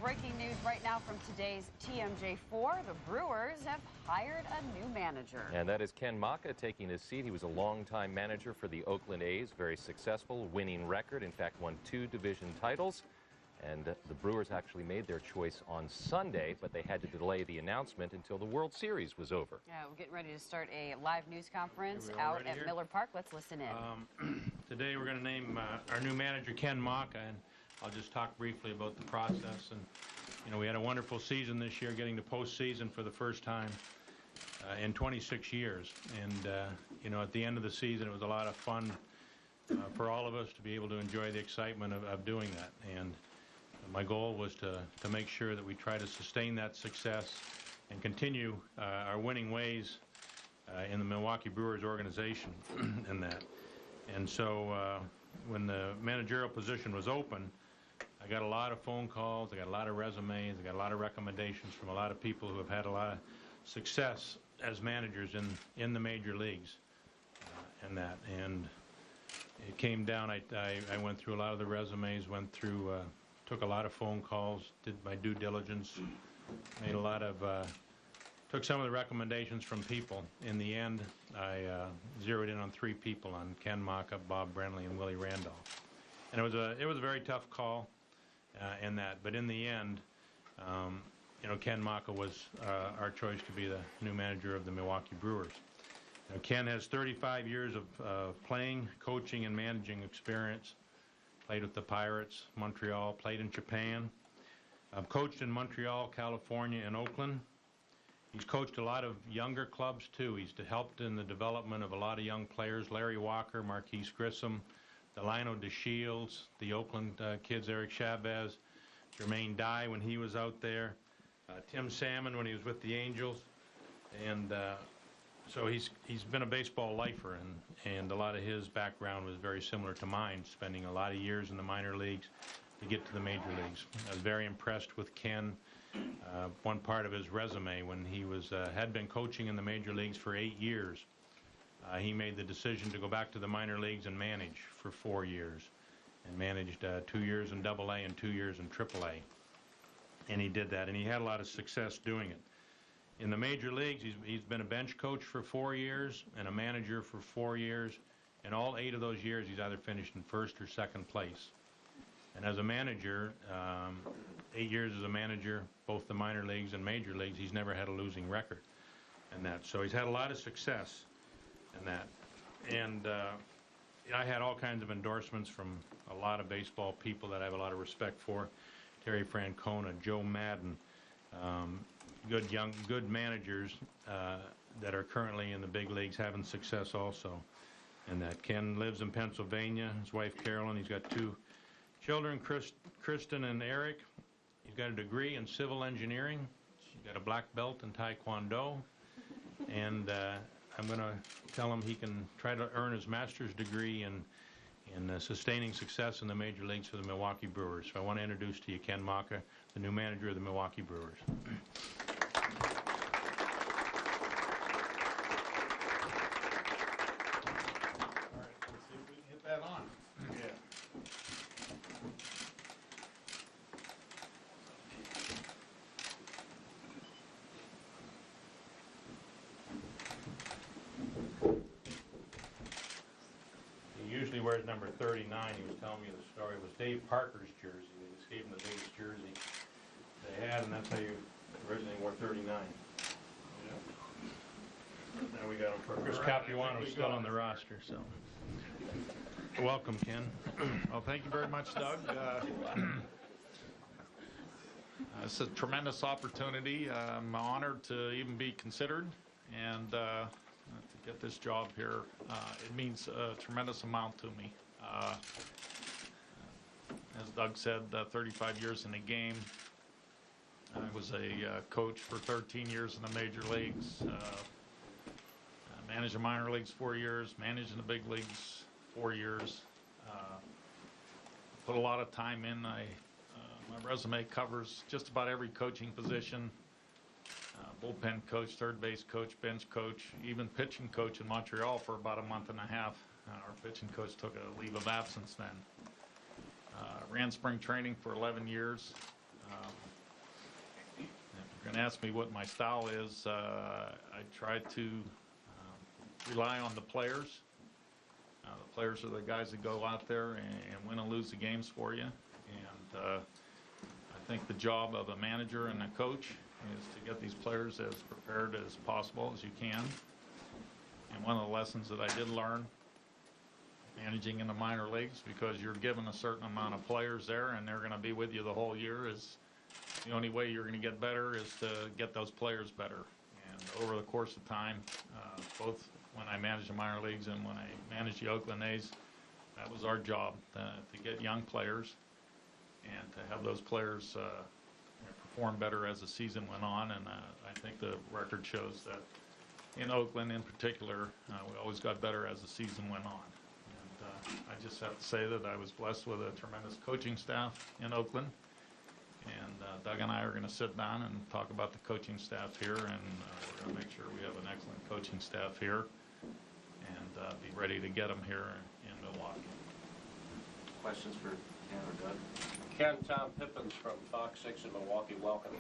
breaking news right now from today's TMJ4. The Brewers have hired a new manager. And that is Ken Macha taking his seat. He was a longtime manager for the Oakland A's, very successful, winning record. In fact, won 2 division titles. And the Brewers actually made their choice on Sunday, but they had to delay the announcement until the World Series was over. Yeah, we're getting ready to start a live news conference out at Miller Park. Let's listen in. Today we're going to name our new manager, Ken Macha, and I'll just talk briefly about the process. And you know, we had a wonderful season this year, getting to postseason for the first time in 26 years. And you know, at the end of the season, it was a lot of fun for all of us to be able to enjoy the excitement of doing that. And my goal was to make sure that we try to sustain that success and continue our winning ways in the Milwaukee Brewers organization and that. And so when the managerial position was open, I got a lot of phone calls, I got a lot of resumes, I got a lot of recommendations from a lot of people who have had a lot of success as managers in the major leagues and that. And it came down, I went through a lot of the resumes, went through, took a lot of phone calls, did my due diligence, made a lot of, took some of the recommendations from people. In the end, I zeroed in on 3 people, on Ken Macha, Bob Brenly, and Willie Randolph. And it was a very tough call in that, but in the end, you know, Ken Macha was our choice to be the new manager of the Milwaukee Brewers. Now, Ken has 35 years of playing, coaching, and managing experience. Played with the Pirates, Montreal, played in Japan. Coached in Montreal, California, and Oakland. He's coached a lot of younger clubs, too. He's helped in the development of a lot of young players, Larry Walker, Marquise Grissom, Delino DeShields, the Oakland kids, Eric Chavez, Jermaine Dye when he was out there, Tim Salmon when he was with the Angels. And so he's been a baseball lifer, and a lot of his background was very similar to mine, spending a lot of years in the minor leagues to get to the major leagues. I was very impressed with Ken. One part of his resume, when he had been coaching in the major leagues for 8 years, he made the decision to go back to the minor leagues and manage for 4 years, and managed 2 years in AA and 2 years in AAA. And he did that, and he had a lot of success doing it. In the major leagues, he's been a bench coach for 4 years and a manager for 4 years. And all 8 of those years, he's either finished in first or second place. And as a manager, 8 years as a manager, both the minor leagues and major leagues, he's never had a losing record in that. So he's had a lot of success in that. And I had all kinds of endorsements from a lot of baseball people that I have a lot of respect for. Terry Francona, Joe Madden, good managers that are currently in the big leagues having success also. And that Ken lives in Pennsylvania, his wife Carolyn, he's got 2 children, Kristen and Eric. He's got a degree in civil engineering. He's got a black belt in Taekwondo. And I'm going to tell him he can try to earn his master's degree in sustaining success in the major leagues for the Milwaukee Brewers. So I want to introduce to you Ken Macha, the new manager of the Milwaukee Brewers. Usually wears number 39. He was telling me the story. It was Dave Parker's jersey. They just gave him the biggest jersey they had, and that's how you originally wore 39. Yeah. Now we got him for Chris Capuano, who's still on the roster. So, welcome, Ken. Well, thank you very much, Doug. It's a tremendous opportunity. I'm honored to even be considered, and to get this job here, it means a tremendous amount to me. As Doug said, 35 years in the game. I was a coach for 13 years in the major leagues. I managed the minor leagues 4 years, managed in the big leagues 4 years. Put a lot of time in. My resume covers just about every coaching position. Bullpen coach, third base coach, bench coach, even pitching coach in Montreal for about a month and a half. Our pitching coach took a leave of absence then. Ran spring training for 11 years. ask me what my style is, I try to rely on the players. The players are the guys that go out there and win and lose the games for you. And I think the job of a manager and a coach is to get these players as prepared as possible as you can. And one of the lessons that I did learn managing in the minor leagues, because you're given a certain amount of players there and they're going to be with you the whole year, is the only way you're going to get better is to get those players better. And over the course of time, both when I managed the minor leagues and when I managed the Oakland A's, that was our job, to get young players and to have those players perform better as the season went on. And I think the record shows that in Oakland in particular, we always got better as the season went on. And I just have to say that I was blessed with a tremendous coaching staff in Oakland. And Doug and I are going to sit down and talk about the coaching staff here, and we're going to make sure we have an excellent coaching staff here and be ready to get them here in Milwaukee. Questions for Ken or Doug? Ken, Tom Pippins from Fox 6 in Milwaukee, welcome.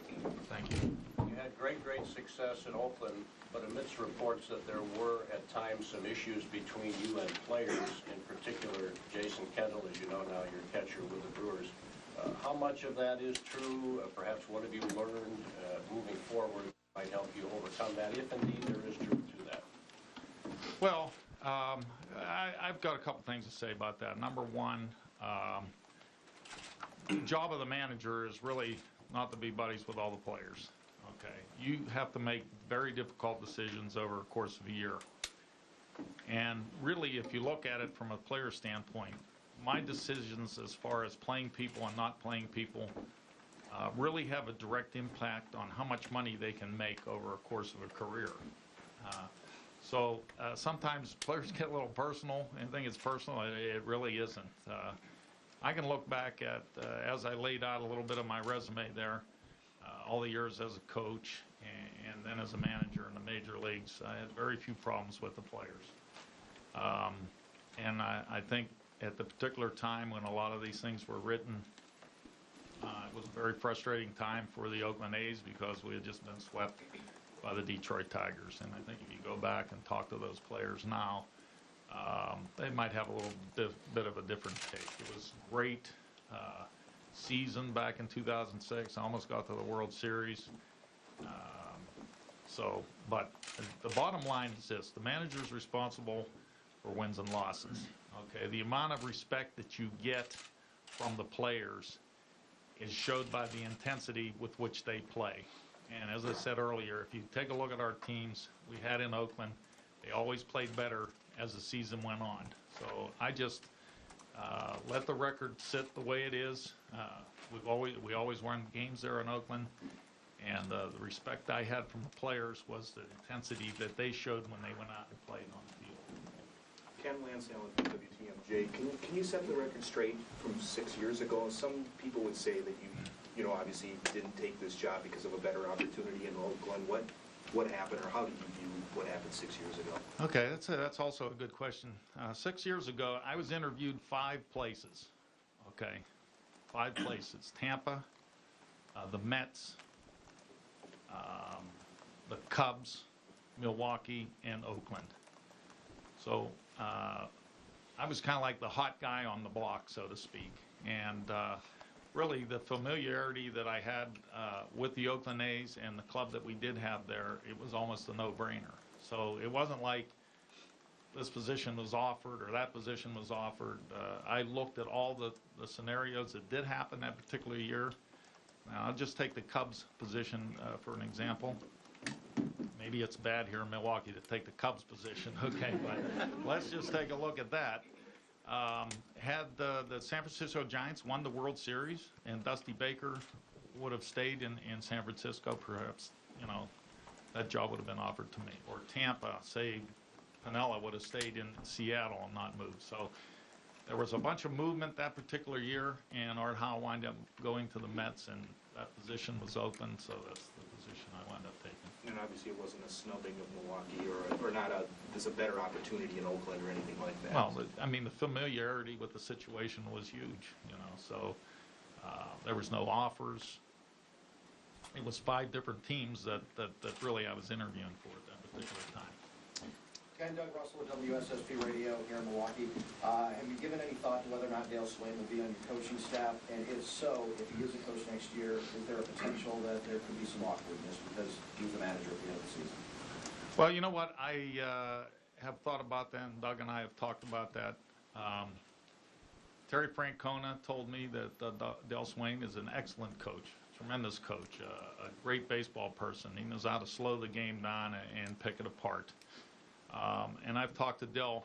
Thank you. You had great success in Oakland, but amidst reports that there were at times some issues between you and players, in particular Jason Kendall, as you know now, your catcher with the Brewers. How much of that is true? Perhaps what have you learned moving forward that might help you overcome that, if indeed there is truth to that? Well, I've got a couple things to say about that. Number one, the job of the manager is really not to be buddies with all the players. Okay, you have to make very difficult decisions over a course of a year. And really, if you look at it from a player standpoint, my decisions as far as playing people and not playing people really have a direct impact on how much money they can make over a course of a career. So sometimes players get a little personal and think it's personal. It really isn't. I can look back at, as I laid out a little bit of my resume there, all the years as a coach and then as a manager in the major leagues, I had very few problems with the players. And I think at the particular time when a lot of these things were written, it was a very frustrating time for the Oakland A's because we had just been swept by the Detroit Tigers. And I think if you go back and talk to those players now, they might have a little bit of a different take. It was a great season back in 2006. I almost got to the World Series. But the bottom line is this: the manager's responsible for wins and losses. Okay, the amount of respect that you get from the players is showed by the intensity with which they play. And as I said earlier, if you take a look at our teams we had in Oakland, they always played better as the season went on. So I just let the record sit the way it is. We always won games there in Oakland, and the respect I had from the players was the intensity that they showed when they went out and played on the field. Ken Lansdale with WTMJ. Can you set the record straight from 6 years ago? Some people would say that you know, obviously didn't take this job because of a better opportunity in Oakland. What happened, or how do you view what happened 6 years ago? Okay, that's also a good question. 6 years ago, I was interviewed 5 places. Okay, 5 places: Tampa, the Mets, the Cubs, Milwaukee, and Oakland. So I was kind of like the hot guy on the block, so to speak. And really, the familiarity that I had with the Oakland A's and the club that we did have there, it was almost a no-brainer. So it wasn't like this position was offered or that position was offered. I looked at all the scenarios that did happen that particular year. Now, I'll just take the Cubs position for an example. Maybe it's bad here in Milwaukee to take the Cubs position, okay, but let's just take a look at that. Had the San Francisco Giants won the World Series and Dusty Baker would have stayed in San Francisco, perhaps, you know, that job would have been offered to me. Or Tampa, say Piniella would have stayed in Seattle and not moved. So there was a bunch of movement that particular year, and Art Howe wound up going to the Mets, and that position was open, so that's the position I wound up taking. And obviously it wasn't a snubbing of Milwaukee or not there's a better opportunity in Oakland or anything like that. Well, I mean, the familiarity with the situation was huge, you know, so there was no offers. it was 5 different teams that really I was interviewing for at that particular time. Ken, Doug Russell with WSSP Radio here in Milwaukee. Have you given any thought to whether or not Dale Swain will be on your coaching staff? And if so, if he is a coach next year, is there a potential that there could be some awkwardness because he's the manager at the end of the season? Well, you know what? I have thought about that, and Doug and I have talked about that. Terry Francona told me that Dale Swain is an excellent coach, tremendous coach, a great baseball person. He knows how to slow the game down and pick it apart. And I've talked to Dell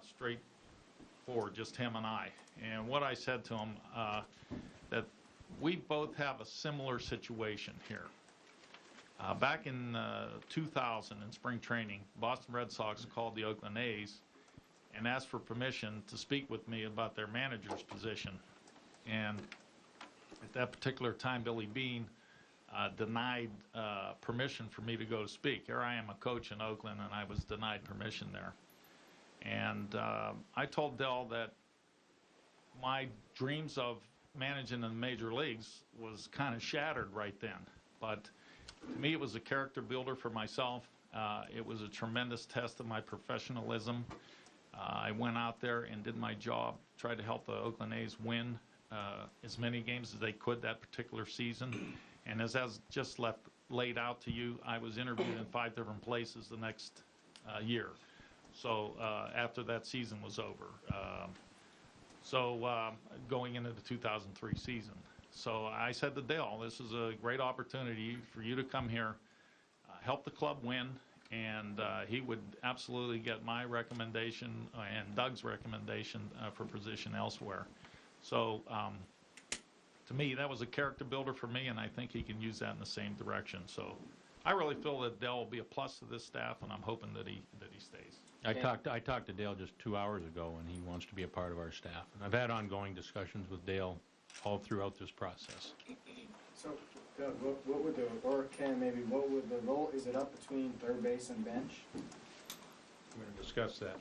straightforward, just him and I. And what I said to him, that we both have a similar situation here. Back in 2000 in spring training, Boston Red Sox called the Oakland A's and asked for permission to speak with me about their manager's position. And at that particular time, Billy Beane denied permission for me to go to speak. Here I am, a coach in Oakland, and I was denied permission there. And I told Dell that my dreams of managing in the major leagues was kind of shattered right then. But to me, it was a character builder for myself. It was a tremendous test of my professionalism. I went out there and did my job, tried to help the Oakland A's win as many games as they could that particular season. And as I just laid out to you, I was interviewed in 5 different places the next year. So after that season was over. Going into the 2003 season. So I said to Dale, this is a great opportunity for you to come here, help the club win, and he would absolutely get my recommendation and Doug's recommendation for position elsewhere. So to me, that was a character builder for me, and I think he can use that in the same direction. So I really feel that Dale will be a plus to this staff, and I'm hoping that he stays. I talked to Dale just 2 hours ago, and he wants to be a part of our staff. And I've had ongoing discussions with Dale all throughout this process. So, Doug, what would or Ken, maybe, what would the role, is it up between third base and bench? We're going to discuss that.